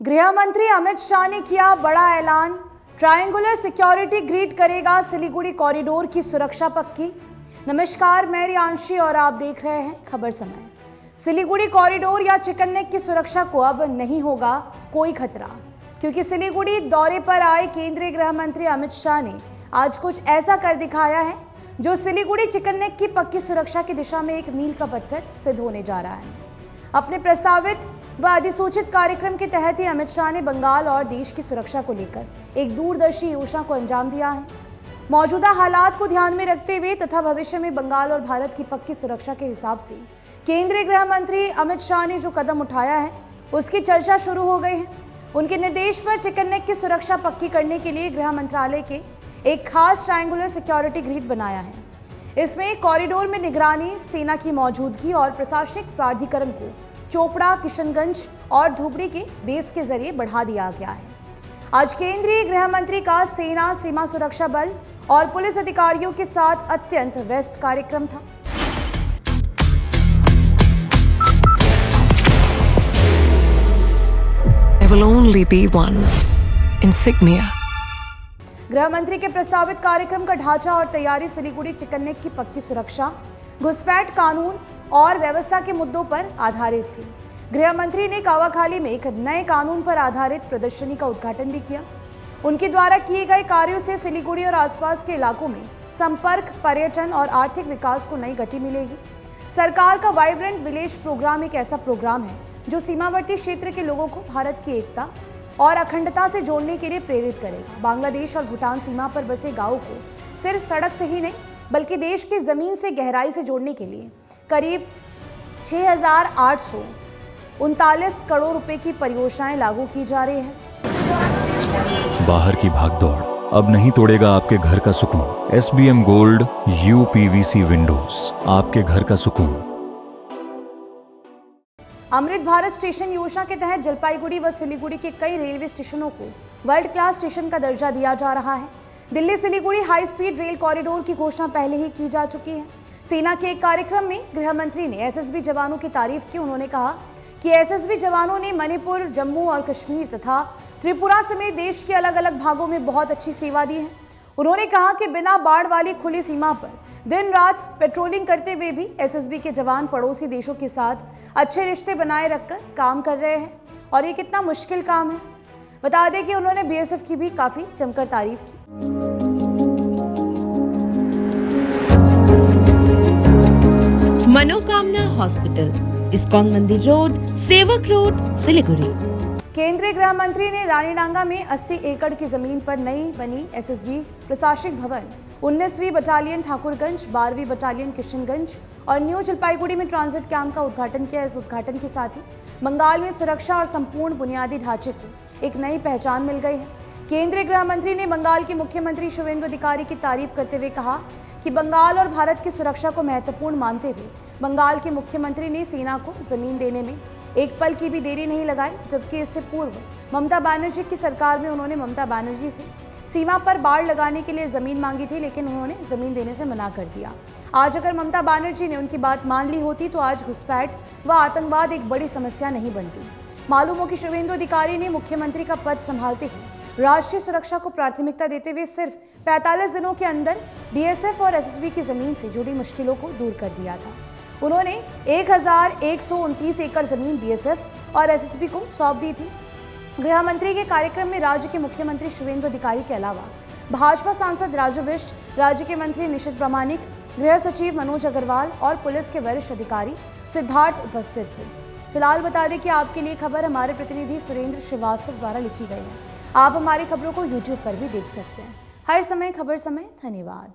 गृह मंत्री अमित शाह ने किया बड़ा ऐलान। ट्रायंगुलर सिक्योरिटी ग्रिड करेगा सिलीगुड़ी कॉरिडोर की सुरक्षा पक्की। नमस्कार, मैं रियांशी और आप देख रहे हैं खबर समय। सिलीगुड़ी कॉरिडोर या चिकन नेक की सुरक्षा को अब नहीं होगा कोई खतरा, क्योंकि सिलीगुड़ी दौरे पर आए केंद्रीय गृह मंत्री अमित शाह ने आज कुछ ऐसा कर दिखाया है जो सिलीगुड़ी चिकन नेक की पक्की सुरक्षा की दिशा में एक मील का पत्थर सिद्ध होने जा रहा है। अपने प्रस्तावित व अधिसूचित कार्यक्रम के तहत ही अमित शाह ने बंगाल और देश की सुरक्षा को लेकर एक दूरदर्शी योजना को अंजाम दिया है। मौजूदा हालात को ध्यान में रखते हुए तथा भविष्य में बंगाल और भारत की पक्की सुरक्षा के हिसाब से केंद्रीय गृह मंत्री अमित शाह ने जो कदम उठाया है उसकी चर्चा शुरू हो गई है। उनके निर्देश पर चिकन नेक की सुरक्षा पक्की करने के लिए गृह मंत्रालय के एक खास ट्रायंगुलर सिक्योरिटी ग्रिड बनाया है। इसमें कॉरिडोर में निगरानी, सेना की मौजूदगी और प्रशासनिक प्राधिकरण को चोपड़ा, किशनगंज और धुबरी के बेस के जरिए बढ़ा दिया गया है। आज केंद्रीय गृह मंत्री का सेना, सीमा सुरक्षा बल और पुलिस अधिकारियों के साथ अत्यंत व्यस्त कार्यक्रम था। There will only be one insignia. गृह मंत्री के प्रस्तावित कार्यक्रम का ढांचा और तैयारी सिलीगुड़ी चिकन नेक की पक्की सुरक्षा, घुसपैठ कानून और व्यवस्था के मुद्दों पर आधारित थी। गृह मंत्री ने कावाखाली में एक नए कानून पर आधारित प्रदर्शनी का उद्घाटन भी किया। उनके द्वारा किए गए कार्यों से सिलीगुड़ी और आसपास के इलाकों में संपर्क, पर्यटन और आर्थिक विकास को नई गति मिलेगी। सरकार का वाइब्रेंट विलेज प्रोग्राम एक ऐसा प्रोग्राम है जो सीमावर्ती क्षेत्र के लोगों को भारत की एकता और अखंडता से जोड़ने के लिए प्रेरित करेगा। बांग्लादेश और भूटान सीमा पर बसे गांवों को सिर्फ सड़क से ही नहीं बल्कि देश की जमीन से गहराई से जोड़ने के लिए करीब 6,839 करोड़ रुपए की परियोजनाएं लागू की जा रही हैं। बाहर की भागदौड़ अब नहीं तोड़ेगा आपके घर का सुकून। SBM गोल्ड UPVC विंडोज, आपके घर का सुकून। अमृत भारत स्टेशन योजना के तहत जलपाईगुड़ी व सिलीगुड़ी के कई रेलवे स्टेशनों को वर्ल्ड क्लास स्टेशन का दर्जा दिया जा रहा है। Delhi Siliguri high speed rail corridor की घोषणा पहले ही की जा चुकी है। सेना के एक कार्यक्रम में गृह मंत्री ने SSB जवानों की तारीफ की। उन्होंने कहा कि SSB जवानों ने मणिपुर, जम्मू और कश्मीर तथा त्रिपुरा समेत देश के अलग अलग भागों में बहुत अच्छी सेवा दी है। उन्होंने कहा कि बिना बाढ़ वाली खुली सीमा पर दिन रात पेट्रोलिंग करते हुए भी SSB के जवान पड़ोसी देशों के साथ अच्छे रिश्ते बनाए रखकर काम कर रहे हैं, और ये कितना मुश्किल काम है। बता दें कि उन्होंने BSF की भी काफी जमकर तारीफ की। मनोकामना हॉस्पिटल, इस्कॉन मंदिर रोड, सेवक रोड, सिलीगुड़ी। केंद्रीय गृह मंत्री ने रानीडांगा में 80 एकड़ की जमीन पर नई बनी SSB प्रशासनिक भवन, 19वीं बटालियन ठाकुरगंज, 12वीं बटालियन किशनगंज और न्यू जलपाईगुड़ी में ट्रांजिट कैंप का उद्घाटन किया। इस उद्घाटन के साथ ही बंगाल में सुरक्षा और संपूर्ण बुनियादी ढांचे को एक नई पहचान मिल गई है। केंद्रीय गृह मंत्री ने बंगाल के मुख्यमंत्री शुवेंदु अधिकारी की तारीफ करते हुए कहा कि बंगाल और भारत की सुरक्षा को महत्वपूर्ण मानते हुए बंगाल के मुख्यमंत्री ने सेना को जमीन देने में एक पल की भी देरी नहीं लगाई, जबकि इससे पूर्व ममता बनर्जी की सरकार में उन्होंने ममता बनर्जी से सीमा पर बाड़ लगाने के लिए जमीन मांगी थी, लेकिन उन्होंने जमीन देने से मना कर दिया। आज अगर ममता बनर्जी ने उनकी बात मान ली होती तो आज घुसपैठ व आतंकवाद एक बड़ी समस्या नहीं बनती। मालूम हो कि शुवेंदु अधिकारी ने मुख्यमंत्री का पद संभालते ही राष्ट्रीय सुरक्षा को प्राथमिकता देते हुए सिर्फ 45 दिनों के अंदर BSF और SSB की जमीन से जुड़ी मुश्किलों को दूर कर दिया था। उन्होंने 1,129 एकड़ जमीन BSF और SSB को सौंप दी थी। गृह मंत्री के कार्यक्रम में राज्य के मुख्यमंत्री शुवेंदु अधिकारी के अलावा भाजपा सांसद राजू बिष्ट, राज्य के मंत्री निशित प्रामाणिक, गृह सचिव मनोज अग्रवाल और पुलिस के वरिष्ठ अधिकारी सिद्धार्थ उपस्थित थे। फिलहाल बता दें कि आपके लिए खबर हमारे प्रतिनिधि सुरेंद्र श्रीवास्तव द्वारा लिखी गई है। आप हमारी खबरों को YouTube पर भी देख सकते हैं। हर समय खबर समय। धन्यवाद।